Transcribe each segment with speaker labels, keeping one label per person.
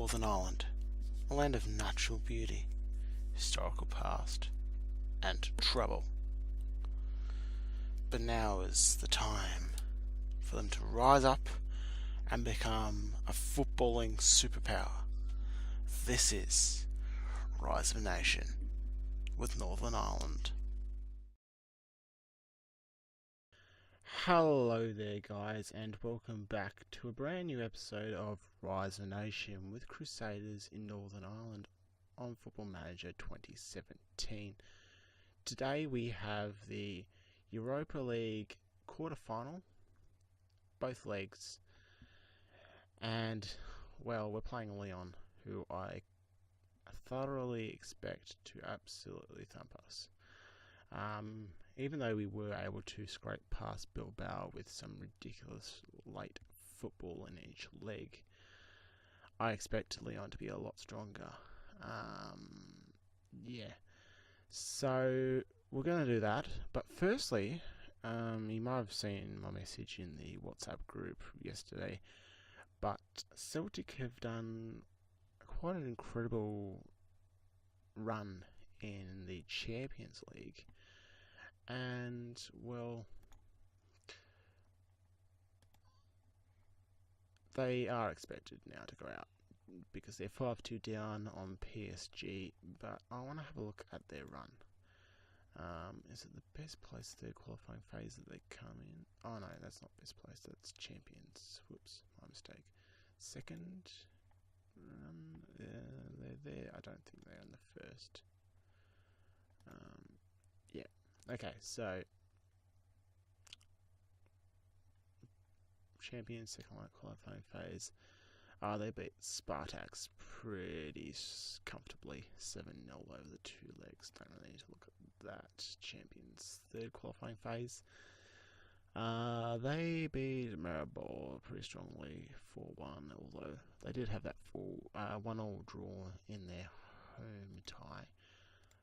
Speaker 1: Northern Ireland, a land of natural beauty, historical past, and trouble. But now is the time for them to rise up and become a footballing superpower. This is Rise of a Nation with Northern Ireland. Hello there guys, and welcome back to a brand new episode of Rise of a Nation with Crusaders in Northern Ireland on Football Manager 2017. Today we have the Europa League quarter-final, both legs, and well, we're playing Leon, who I thoroughly expect to absolutely thump us. Even though we were able to scrape past Bilbao with some ridiculous late football in each leg, I expect Leon to be a lot stronger. So we're going to do that. But firstly, you might have seen my message in the WhatsApp group yesterday, but Celtic have done quite an incredible run in the Champions League. And, well, they are expected now to go out because they're 5-2 down on PSG, but I want to have a look at their run. Is it the best place, third qualifying phase that they come in? Oh no, that's not best place, that's champions. Whoops, my mistake. Second run, they're there. I don't think they're in the first. Okay, so champions, second qualifying phase. They beat Spartaks pretty comfortably, 7-0 over the two legs. Don't really need to look at that. Champions, third qualifying phase. They beat Maribor pretty strongly, 4-1, although they did have that full 1-1 draw in their home tie.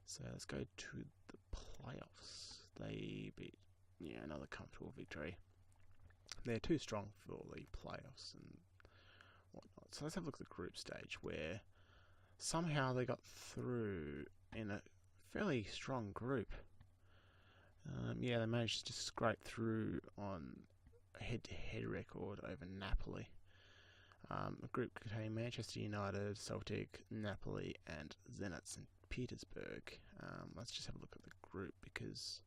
Speaker 1: So let's go to the playoffs. They beat, another comfortable victory. They're too strong for the playoffs and whatnot. So let's have a look at the group stage, where somehow they got through in a fairly strong group. They managed to scrape through on a head-to-head record over Napoli. A group containing Manchester United, Celtic, Napoli, and Zenit St. Petersburg. Let's just have a look at the group, because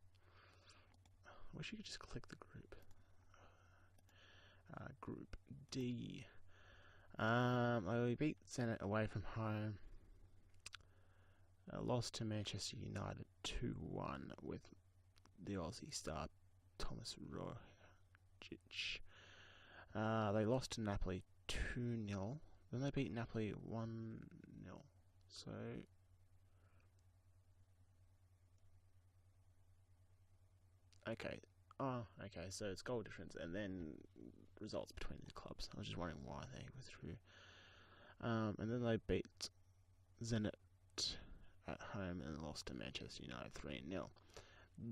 Speaker 1: I wish you could just click the group. Group D. We beat Zenit away from home. Lost to Manchester United 2-1 with the Aussie star Thomas Rojic. They lost to Napoli 2-0. Then they beat Napoli 1-0. So okay. So it's goal difference and then results between the clubs. I was just wondering why they were through. And then they beat Zenit at home and lost to Manchester United 3-0.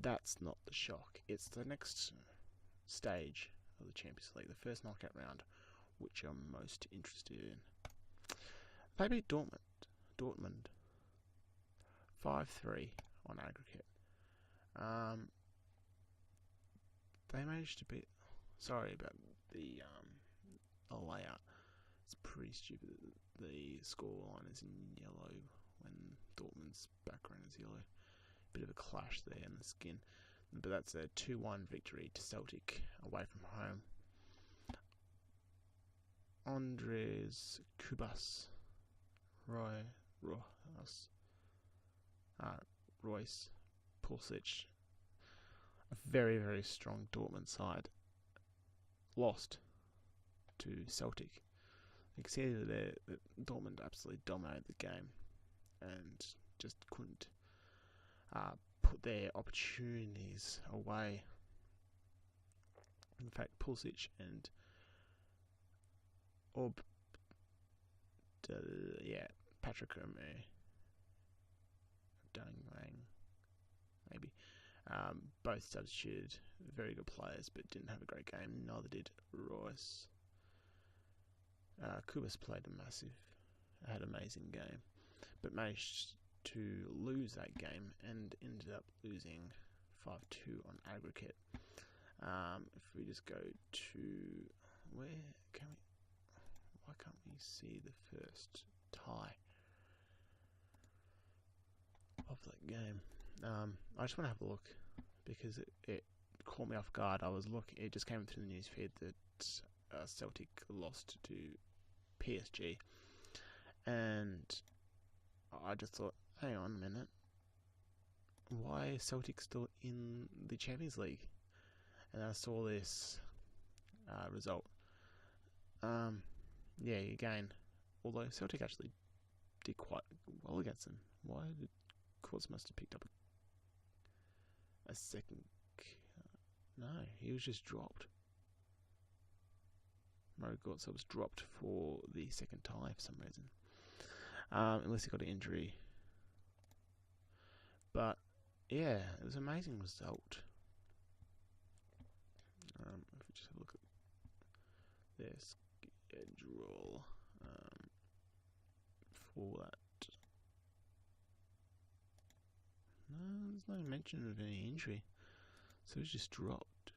Speaker 1: That's not the shock. It's the next stage of the Champions League, the first knockout round, which I'm most interested in. They beat Dortmund 5-3 on aggregate. They managed to beat. Sorry about the layout. It's pretty stupid. The scoreline is in yellow when Dortmund's background is yellow. Bit of a clash there in the skin, but that's a 2-1 victory to Celtic away from home. Andres Kubas, Royce, Pulisic, a very, very strong Dortmund side, lost to Celtic. You can see that Dortmund absolutely dominated the game and just couldn't put their opportunities away. In fact, Pulisic and Patrick Dangwang, maybe. Both substituted, very good players, but didn't have a great game. Neither did Royce. Kubas played a massive had an amazing game, but managed to lose that game and ended up losing 5-2 on aggregate. If we just go to why can't we see the first tie of that game? I just want to have a look because it caught me off guard. It just came through the news feed that Celtic lost to PSG, and I just thought, hang on a minute, why is Celtic still in the Champions League? And I saw this result. Yeah, again, although Celtic actually did quite well against them. Why did Courts must have picked up a second? No, he was just dropped. Murray Courts was dropped for the second tie for some reason. Unless he got an injury. But yeah, it was an amazing result. If we just have a look at their schedule for that. No, there's no mention of any injury. So he's just dropped.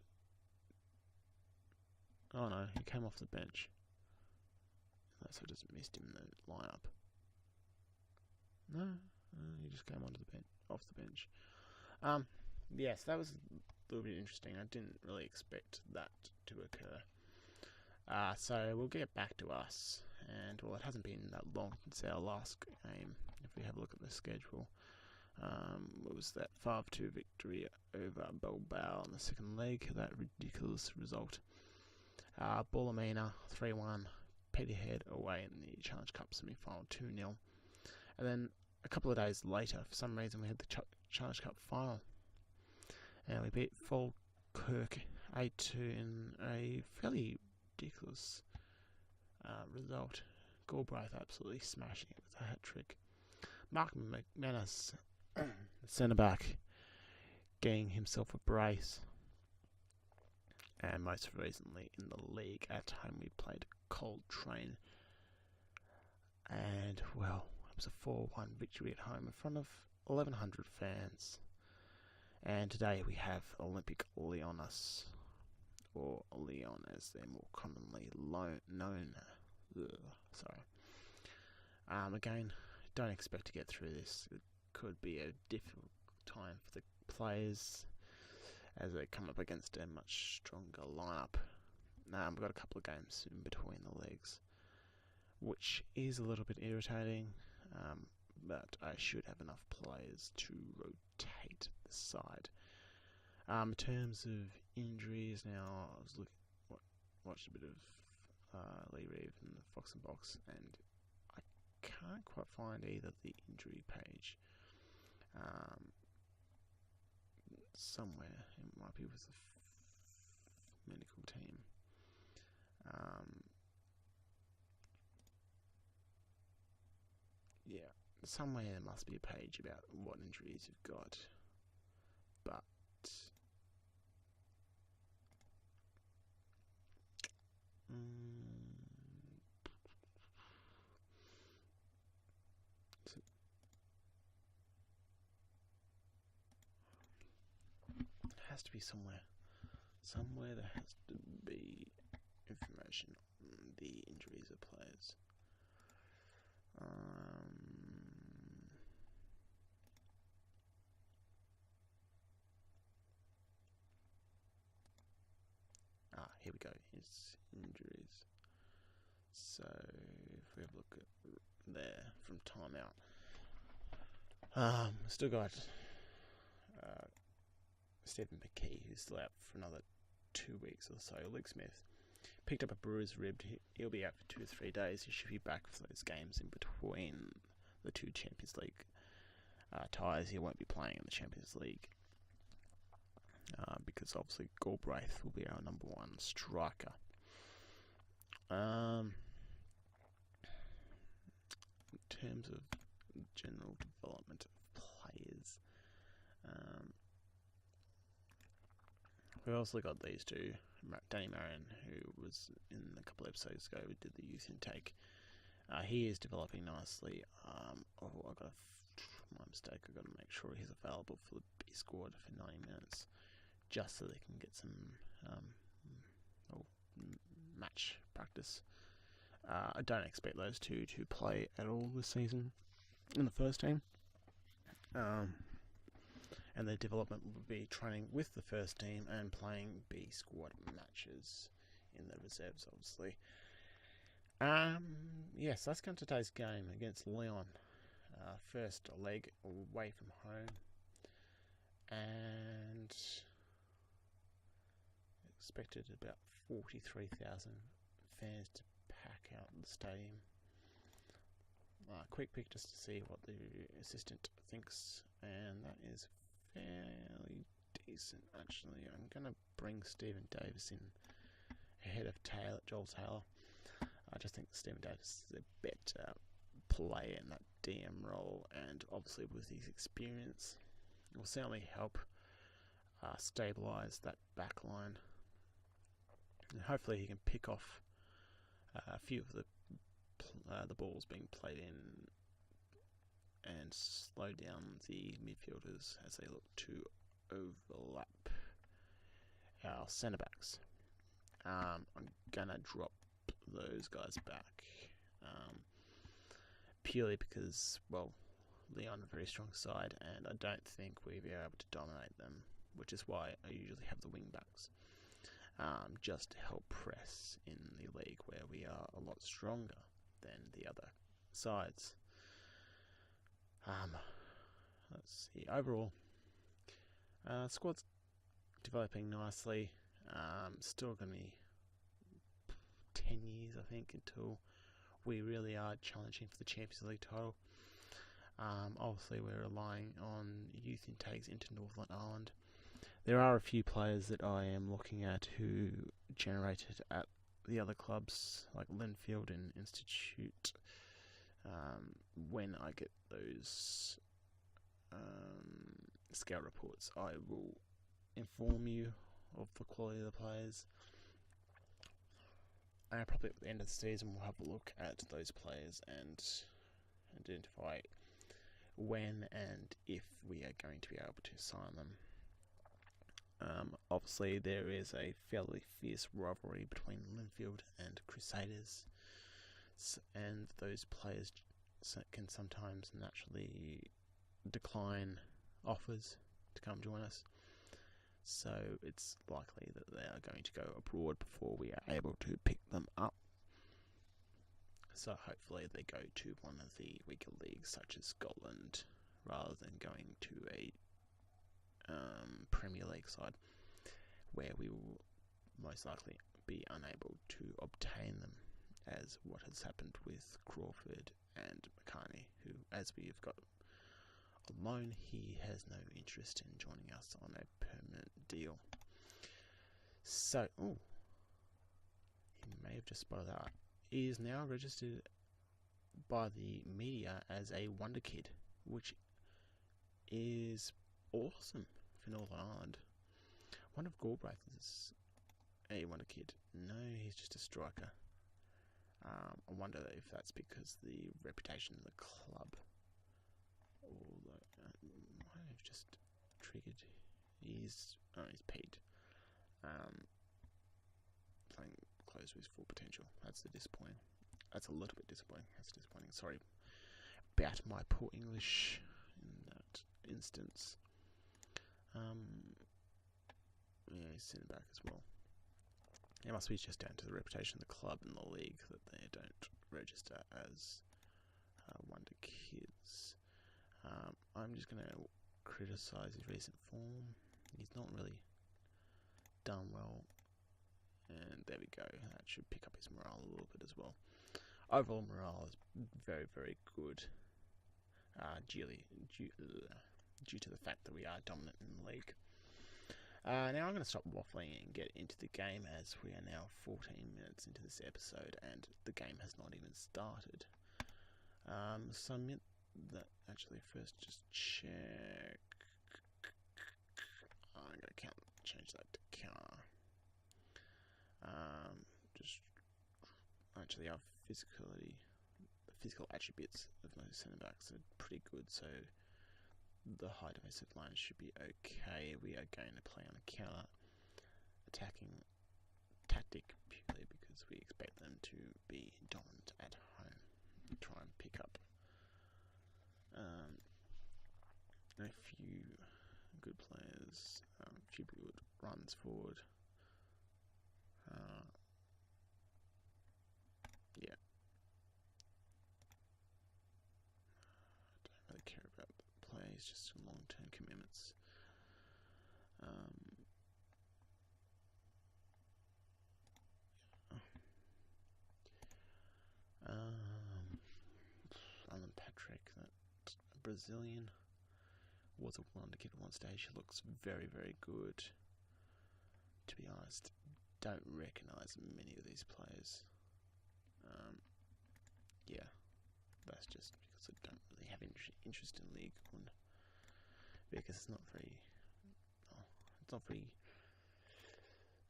Speaker 1: Oh no, he came off the bench. So I just missed him in the lineup. No, he just came onto the bench, off the bench. Yes, that was a little bit interesting. I didn't really expect that to occur. So we'll get back to us, and well, it hasn't been that long since our last game. If we have a look at the schedule, it was that 5-2 victory over Bilbao in the second leg. That ridiculous result. Ballymena 3-1. Peterhead away in the Challenge Cup semi-final 2-0. And then a couple of days later, for some reason, we had the Challenge Cup final. And we beat Falkirk 8-2 in a fairly ridiculous result. Galbraith absolutely smashing it with a hat-trick. Mark McManus, the centre-back, getting himself a brace. And most recently in the league at home, we played Coltrane. And, well, it was a 4-1 victory at home in front of 1,100 fans. And today we have Olympic Lyonnais, or Lyon as they're more commonly known. Again, don't expect to get through this. It could be a difficult time for the players as they come up against a much stronger lineup. We've got a couple of games in between the legs, which is a little bit irritating, but I should have enough players to rotate the side. In terms of injuries, now I was watched a bit of Lee Reeve and the Fox and Box, and I can't quite find either the injury page. Somewhere it might be with the medical team. Yeah, somewhere there must be a page about what injuries you've got, but it has to be somewhere. Somewhere there has to be information on the injuries of players. Here we go. It's injuries. So if we have a look at there from timeout, still got Stephen McKee, who's still out for another 2 weeks or so. Luke Smith picked up a bruised rib. He'll be out for 2 or 3 days. He should be back for those games in between the two Champions League ties. He won't be playing in the Champions League because obviously Galbraith will be our number one striker. In terms of general development of players, we also got these two. Danny Marion, who was in a couple episodes ago, we did the youth intake. He is developing nicely. My mistake. I've got to make sure he's available for the B squad for 90 minutes, just so they can get some match practice. I don't expect those two to play at all this season in the first team. And their development will be training with the first team and playing B squad matches in the reserves, obviously. Yes, let's come to today's game against Leon. First leg away from home, and expected about 43,000 fans to pack out the stadium. Quick pick just to see what the assistant thinks, and that is fairly decent actually. I'm going to bring Stephen Davis in ahead of Joel Taylor. I just think Stephen Davis is a better player in that DM role, and obviously with his experience it will certainly help stabilise that back line, and hopefully he can pick off a few of the balls being played in and slow down the midfielders as they look to overlap our centre backs. I'm gonna drop those guys back purely because, well, Leon are a very strong side, and I don't think we'll be able to dominate them, which is why I usually have the wing backs, just to help press in the league where we are a lot stronger than the other sides. Let's see. Overall, squad's developing nicely. Still going to be 10 years, I think, until we really are challenging for the Champions League title. Obviously, we're relying on youth intakes into Northern Ireland. There are a few players that I am looking at who generated at the other clubs, like Linfield and Institute. When I get those scout reports, I will inform you of the quality of the players. And probably at the end of the season, we'll have a look at those players and identify when and if we are going to be able to sign them. Obviously, there is a fairly fierce rivalry between Linfield and Crusaders, and those players can sometimes naturally decline offers to come join us. So it's likely that they are going to go abroad before we are able to pick them up. So hopefully they go to one of the weaker leagues such as Scotland, rather than going to a Premier League side where we will most likely be unable to obtain them, as what has happened with Crawford and McCartney, who, as we've got on loan, he has no interest in joining us on a permanent deal. So, he may have just spotted that. He is now registered by the media as a wonder kid, which is awesome for Northern Ireland. One of Galbraith is a wonder kid. No, he's just a striker. I wonder if that's because the reputation of the club, although might have just triggered. He's peaked. Playing close to his full potential. That's disappointing. That's a little bit disappointing. That's disappointing. Sorry about my poor English in that instance. Yeah, he's sitting back as well. It must be just down to the reputation of the club and the league that they don't register as wonder kids. I'm just going to criticise his recent form. He's not really done well. And there we go. That should pick up his morale a little bit as well. Overall morale is very, very good. Due to the fact that we are dominant in the league. Now I'm going to stop waffling and get into the game, as we are now 14 minutes into this episode and the game has not even started. Submit that. Actually, first just check. I'm going to change that to counter. Just actually our physicality physical attributes of most centre backs are pretty good, so the high defensive line should be okay. We are going to play on a counter attacking tactic purely because we expect them to be dominant at home. Try and pick up a few good players, a few good runs forward. Yeah. Don't really care about the plays, just long-term commitments. Alan Patrick, that Brazilian, was a wonder kid at one stage. He looks very, very good. To be honest, don't recognise many of these players. Yeah, that's just because I don't really have interest in League One, because it's not very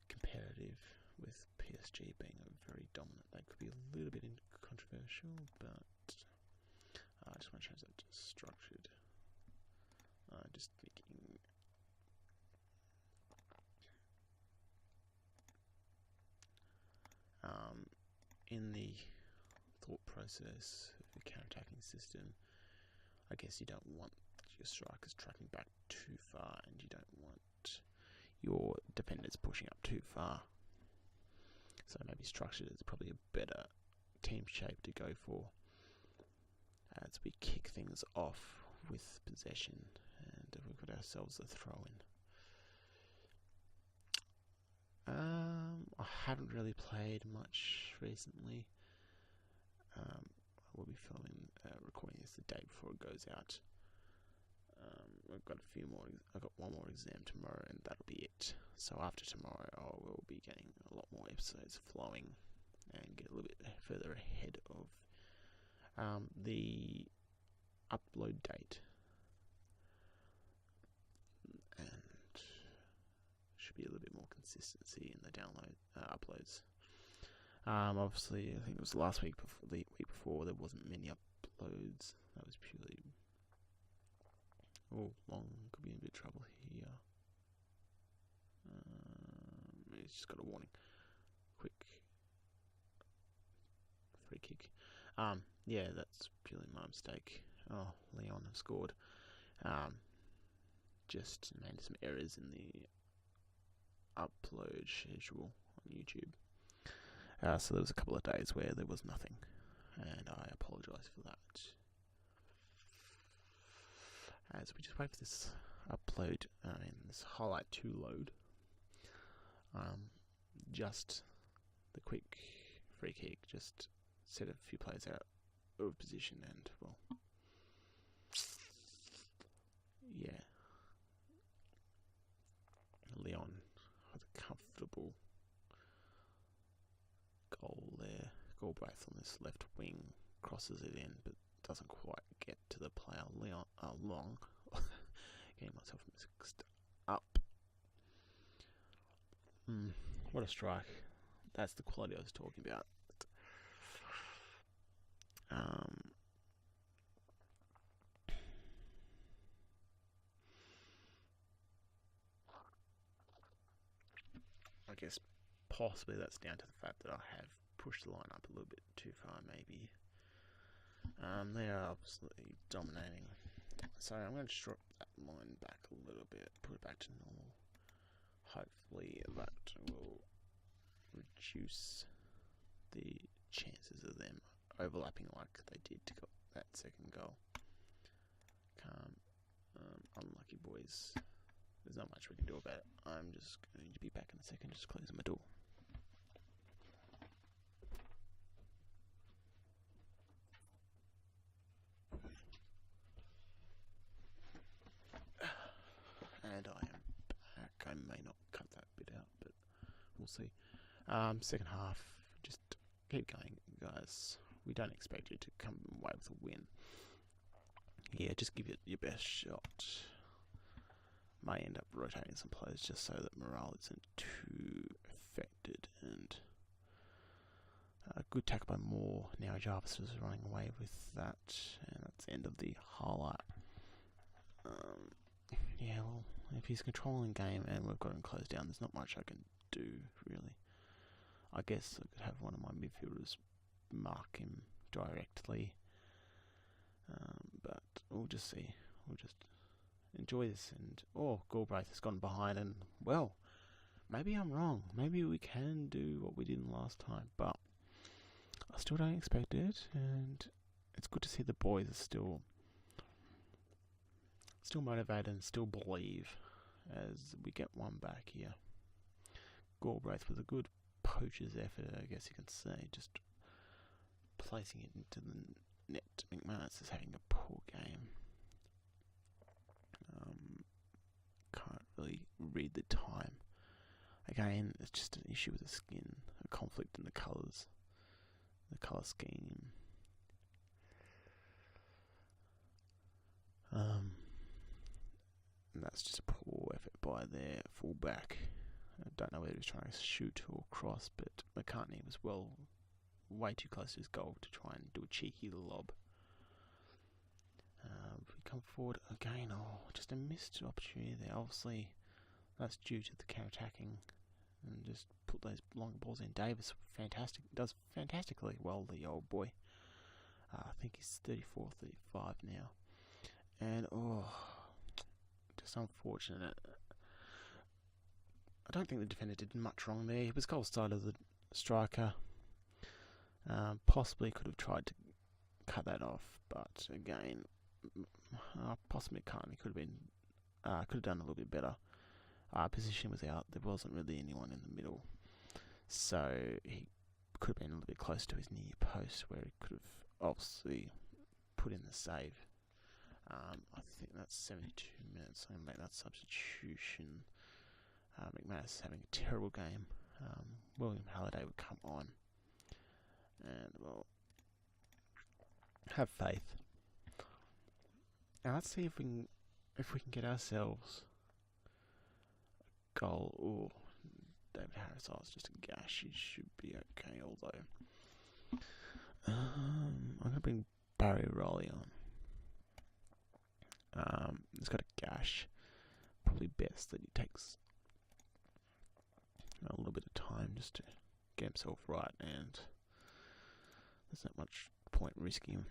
Speaker 1: competitive, with PSG being a very dominant. That could be a little bit controversial, but I just want to change that to structured. Just thinking. In the thought process of a counter-attacking system, I guess you don't want your strikers tracking back too far, and you don't want your defenders pushing up too far. So maybe structured is probably a better team shape to go for as we kick things off with possession, and we've got ourselves a throw-in. I haven't really played much recently. I will be recording this the day before it goes out. I've got I've got one more exam tomorrow, and that'll be it. So after tomorrow, I will be getting a lot more episodes flowing and get a little bit further ahead of the upload date. And should be a little bit more consistency in the uploads. Obviously, I think it was the week before, there wasn't many uploads. That was purely long. Could be in a bit of trouble here. He's just got a warning. Quick free kick. Yeah, that's purely my mistake. Oh, Leon have scored. Just made some errors in the upload schedule on YouTube. So there was a couple of days where there was nothing, and I apologise for that. As we just wait for this upload, this highlight to load. Just the quick free kick, just set a few players out of position, and well, yeah, Leon has a comfortable goal there. Goal both on this left wing, crosses it in, but doesn't quite get to the player. Leon Long, getting myself mixed up. What a strike! That's the quality I was talking about. I guess possibly that's down to the fact that I have pushed the line up a little bit too far, maybe. They are absolutely dominating. So I'm going to drop that line back a little bit, put it back to normal. Hopefully that will reduce the chances of them overlapping like they did to get that second goal. Unlucky boys. There's not much we can do about it. I'm just going to be back in a second, just closing my door. And I am back. I may not cut that bit out, but we'll see. Second half, just keep going, guys. We don't expect you to come away with a win. Yeah, just give it your best shot. May end up rotating some players just so that morale isn't too affected, and Good tackle by Moore. Now Jarvis was running away with that, and that's the end of the highlight. Yeah, well, if he's controlling game and we've got him closed down, there's not much I can do, really. I guess I could have one of my midfielders mark him directly, but we'll just see. We'll just enjoy this. And Galbraith has gone behind, and well, maybe I'm wrong. Maybe we can do what we did last time, but I still don't expect it. And it's good to see the boys are still motivated and still believe as we get one back here. Galbraith with a good poacher's effort, I guess you can say, just placing it into the net. McManus is having a poor game. Can't really read the time. Again, it's just an issue with the skin, a conflict in the colours, the colour scheme. And that's just a poor effort by their fullback. I don't know whether he was trying to shoot or cross, but McCartney was way too close to his goal to try and do a cheeky lob. We come forward again. Just a missed opportunity there. Obviously, that's due to the counter-attacking and just put those long balls in. Davis does fantastically well, the old boy. I think he's 34, 35 now. And just unfortunate. I don't think the defender did much wrong there. He was goal side of the striker. Possibly could have tried to cut that off, but again, possibly McCartney could have done a little bit better. Position was out. There wasn't really anyone in the middle, so he could have been a little bit closer to his near post, where he could have obviously put in the save. I think that's 72 minutes. I'm going to make that substitution. McManus is having a terrible game. William Halliday would come on, and well, have faith. Now let's see if we can get ourselves a goal. David Harris, it's just a gash. He should be okay. Although I'm going to bring Barry Rowley on. He's got a gash. Probably best that he takes a little bit of time just to get himself right, and there's not much point risking him.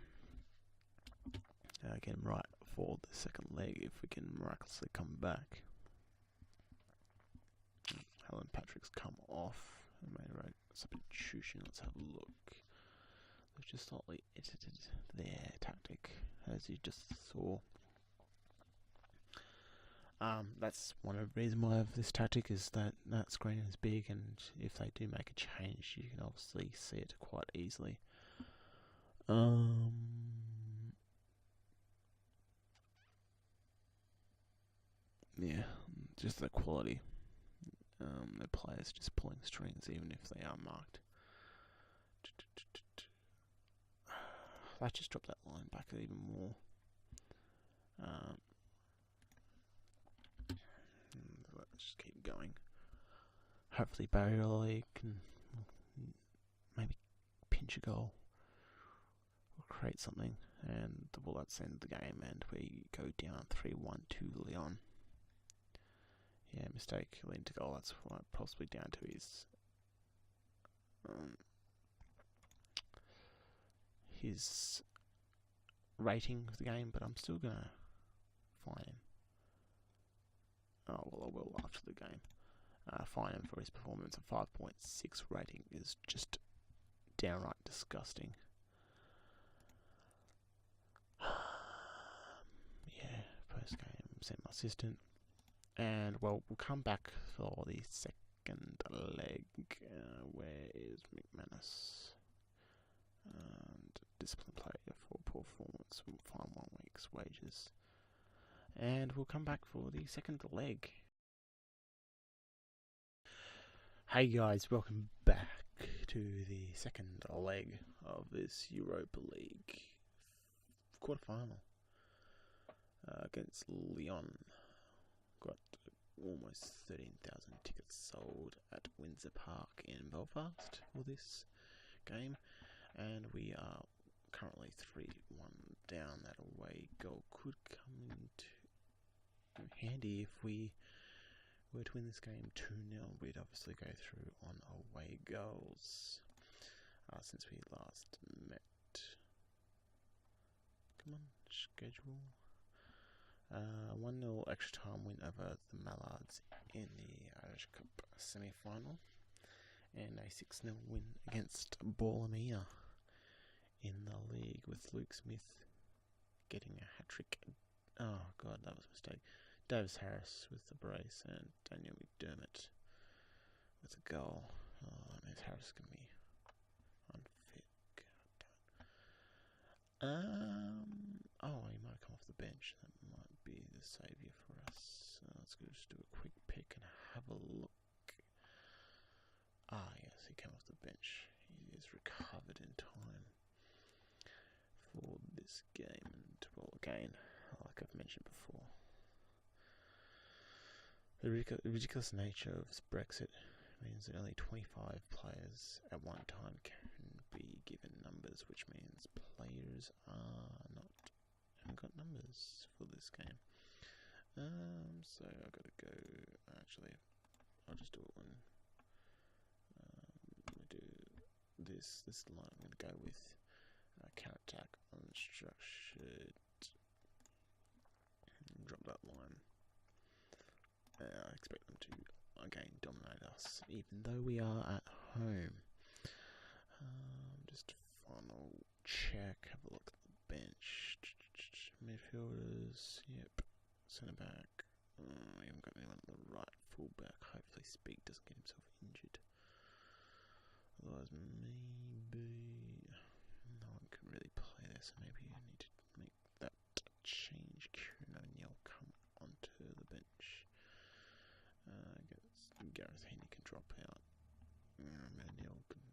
Speaker 1: Get him right for the second leg if we can miraculously come back. Helen Patrick's come off and made a substitution. Let's have a look. They've just slightly edited their tactic, as you just saw. That's one of the reasons why I have this tactic, is that screen is big, and if they do make a change, you can obviously see it quite easily. Yeah, just the quality. The players just pulling strings, even if they are marked. Let's just drop that line back even more. Let's just keep going. Hopefully Barry Rowley can maybe pinch a goal or create something, and that's the end of the game, and we go down 3-1 to Leon. Yeah, mistake leading to goal. That's possibly down to his rating of the game, but I'm still gonna fine him. I will after the game. Fine him for his performance. A 5.6 rating is just downright disgusting. Yeah, post game, sent my assistant. And well, we'll come back for the second leg. Where is McManus? And discipline player for poor performance. We'll find 1 week's wages. And we'll come back for the second leg. Hey guys, welcome back to the second leg of this Europa League quarterfinal against Lyon. Got almost 13,000 tickets sold at Windsor Park in Belfast for this game, and we are currently 3-1 down. That away goal could come into handy if we were to win this game 2-0. We'd obviously go through on away goals since we last met. Come on, schedule. 1-0 extra time win over the Mallards in the Irish Cup semi-final, and a 6-0 win against Ballamia in the league, with Luke Smith getting a hat-trick. Oh god, that was a mistake. Davis Harris with the brace, and Daniel McDermott with a goal. Oh, that means Harris is going to be unfit. Oh, he might come off the bench. That might be the saviour for us. Let's go just do a quick pick and have a look. Yes, he came off the bench. He is recovered in time for this game. And, well, again, like I've mentioned before, the ridiculous nature of Brexit means that only 25 players at one time can be given numbers, which means players haven't got numbers for this game. So I've got to go. Actually, I'll just do it when we do this line. I'm going to go with counter attack unstructured. Drop that line. I expect them to again dominate us, even though we are at home. Just final check. Have a look at the bench. Midfielders. Yep. Centre back. We haven't got anyone on the right. Full back. Hopefully, Speak doesn't get himself injured. Otherwise, maybe no one can really play there. So maybe you need to make that change. Kieran O'Neill come onto the bench. Gareth Heaney can drop out. O'Neill can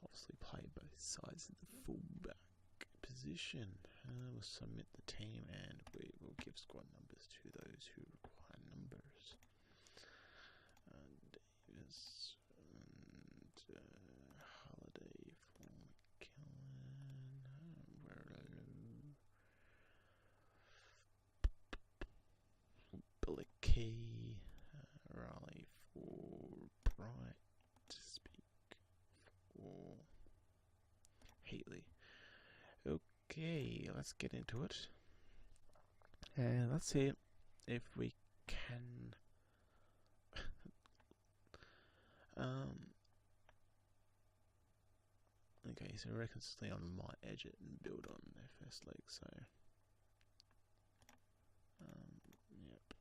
Speaker 1: obviously play both sides of the full-back position. We'll submit the team, and we will give squad numbers to those who require numbers. Davis and Holiday for McKellen. Billicky. Raleigh for Bright. Speak for Heatley. Okay, let's get into it. And let's see if we can okay, so I reckon Leon might edge it and build on their first leg, so yep.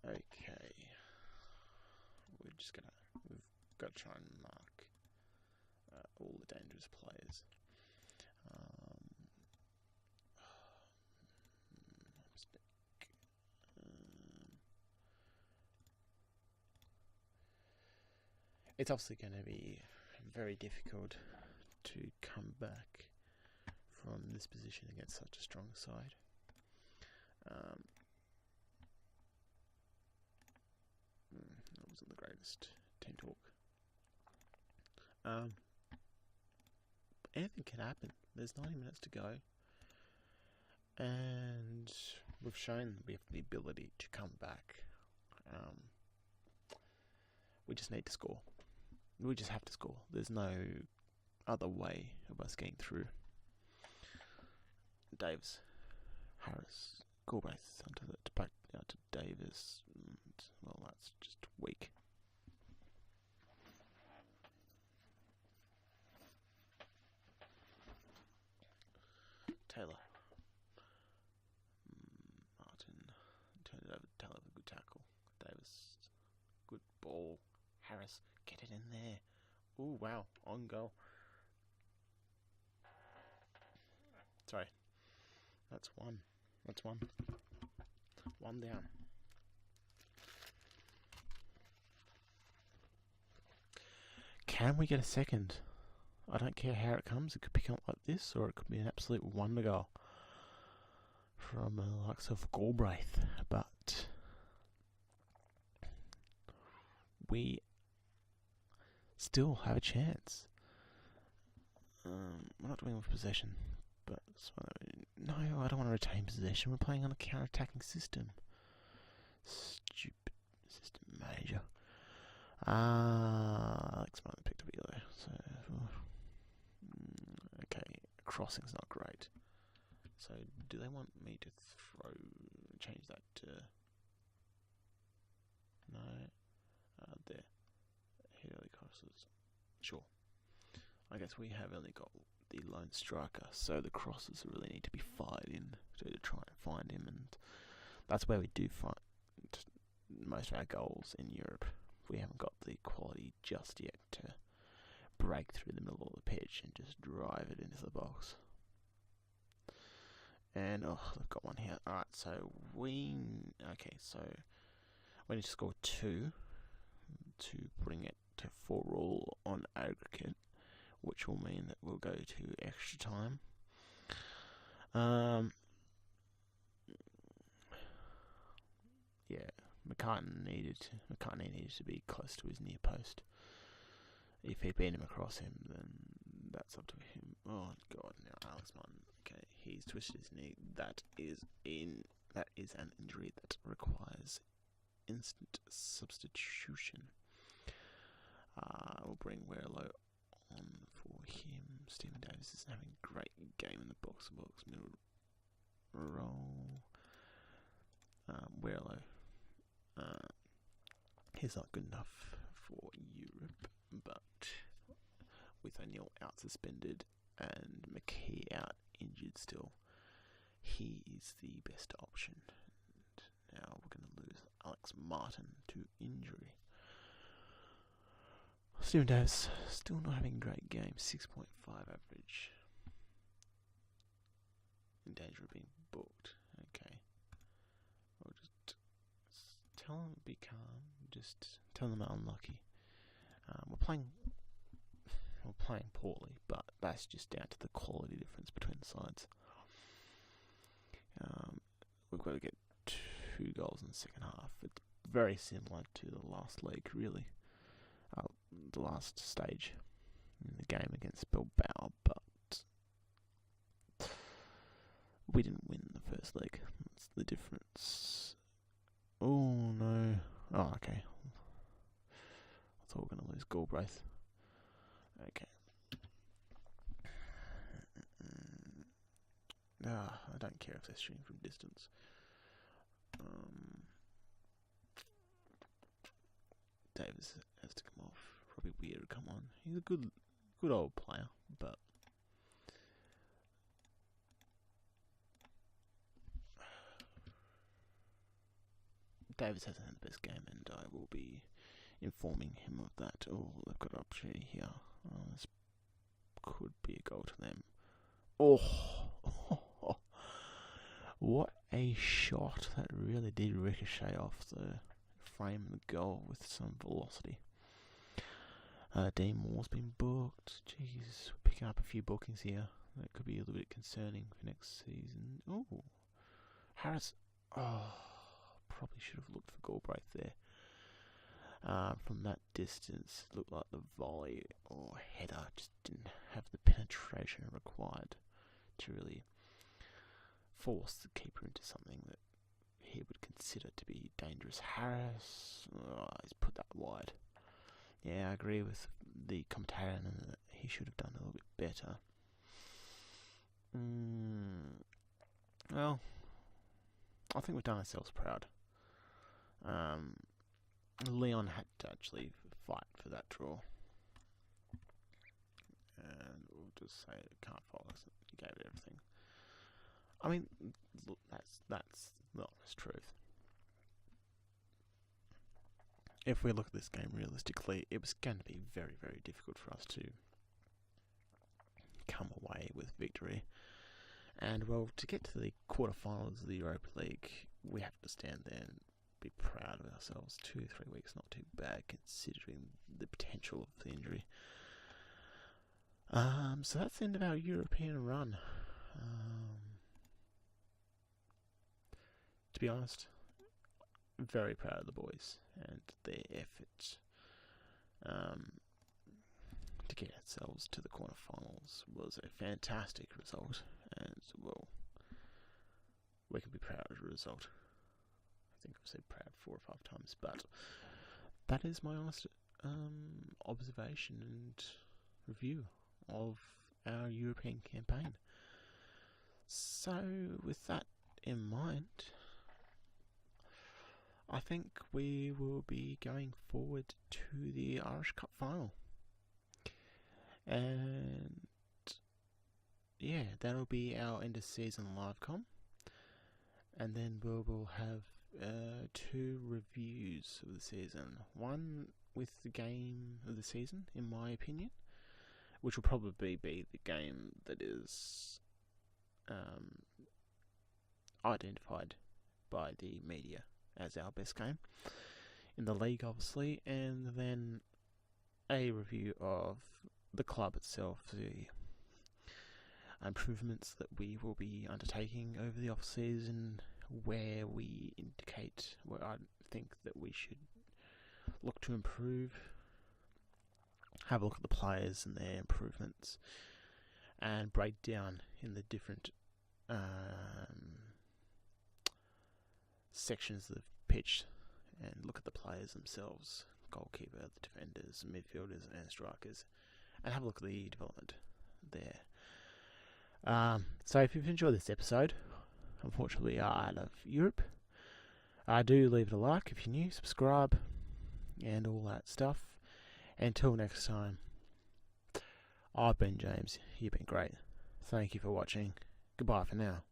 Speaker 1: Okay, we've got to try and mark all the dangerous players. It's obviously going to be very difficult to come back from this position against such a strong side. That wasn't the greatest team talk. Anything can happen. There's 90 minutes to go, and we've shown we have the ability to come back. We just need to score. We just have to score. There's no other way of us getting through. Davis, Harris, Galbraith onto the back out to Davis. And, well, that's just weak. Taylor, Martin, turn it over to Taylor with a good tackle. Davis, good ball. Harris, get it in there. Oh wow, on goal. Sorry, that's one. That's one. One down. Can we get a second? I don't care how it comes. It could be like this, or it could be an absolute wonder goal from the likes of Galbraith. But we still have a chance. We're not doing with possession, but no, I don't want to retain possession. We're playing on a counter-attacking system. Stupid system manager. Alex Martin picked up yellow. So, okay, crossing's not great. So, do they want me to change that to? No. There. Hit early crosses. Sure. I guess we have only got the lone striker, so the crosses really need to be fired in to try and find him, and that's where we do find most of our goals in Europe. We haven't got the quality just yet to break through the middle of the pitch and just drive it into the box. And they've got one here. Alright, so we need to score 2 to bring it to 4-all on aggregate, which will mean that we'll go to extra time. Yeah, McCartney needed to be close to his near post. If he beat him across him, then that's up to him. Oh God! Now Alex Martin. Okay, he's twisted his knee. That is an injury that requires instant substitution. We'll bring Werlo on for him. Stephen Davis is having a great game in the box-to-box middle roll. Werlo. He's not good enough for Europe, but with O'Neill out suspended and McKee out injured still, he is the best option. And now we're going to lose Alex Martin to injury. Stephen Davis still not having a great game, 6.5 average. In danger of being booked. Okay. I'll just tell them to be calm. Just tell them they're unlucky. We're playing poorly, but that's just down to the quality difference between the sides. We've got to get 2 goals in the second half. It's very similar to the last leg, really. The last stage in the game against Bilbao, but we didn't win the first leg. That's the difference. Oh no. Oh, okay. I thought we were going to lose Galbraith. Okay. I don't care if they're shooting from distance. Davis has to come off. Probably weird to come on. He's a good old player, but Davis hasn't had the best game, and I will be informing him of that. Oh, they've got an opportunity here. This could be a goal to them. Oh, what a shot. That really did ricochet off the frame of the goal with some velocity. Dean Moore's been booked. Jeez, we're picking up a few bookings here. That could be a little bit concerning for next season. Oh, Harris. Oh, probably should have looked for Galbraith there. From that distance, it looked like the volley or header just didn't have the penetration required to really force the keeper into something that he would consider to be dangerous. Harris, he's put that wide. Yeah, I agree with the commentator that he should have done a little bit better. Well, I think we've done ourselves proud. Leon had to actually fight for that draw. And we'll just say it can't fault us. He gave it everything. I mean, look, that's the honest truth. If we look at this game realistically, it was going to be very, very difficult for us to come away with victory. And, well, to get to the quarterfinals of the Europa League, we have to stand there and be proud of ourselves. 2 or 3 weeks, not too bad, considering the potential of the injury. So that's the end of our European run. To be honest, very proud of the boys and their efforts. to get ourselves to the quarterfinals was a fantastic result, and well, we can be proud of the result. I think I've said proud 4 or 5 times, but that is my honest observation and review of our European campaign. So, with that in mind, I think we will be going forward to the Irish Cup final. And yeah, that'll be our end of season live com. And then we will have 2 reviews of the season. One with the game of the season, in my opinion, which will probably be the game that is identified by the media as our best game in the league, obviously, and then a review of the club itself, the improvements that we will be undertaking over the off-season, where we indicate where I think that we should look to improve, have a look at the players and their improvements, and break down in the different sections of the pitch and look at the players themselves, goalkeeper, the defenders, midfielders and strikers, and have a look at the development there. So if you've enjoyed this episode, unfortunately we are out of Europe, do leave it a like if you're new, subscribe and all that stuff. Until next time, I've been James, you've been great. Thank you for watching. Goodbye for now.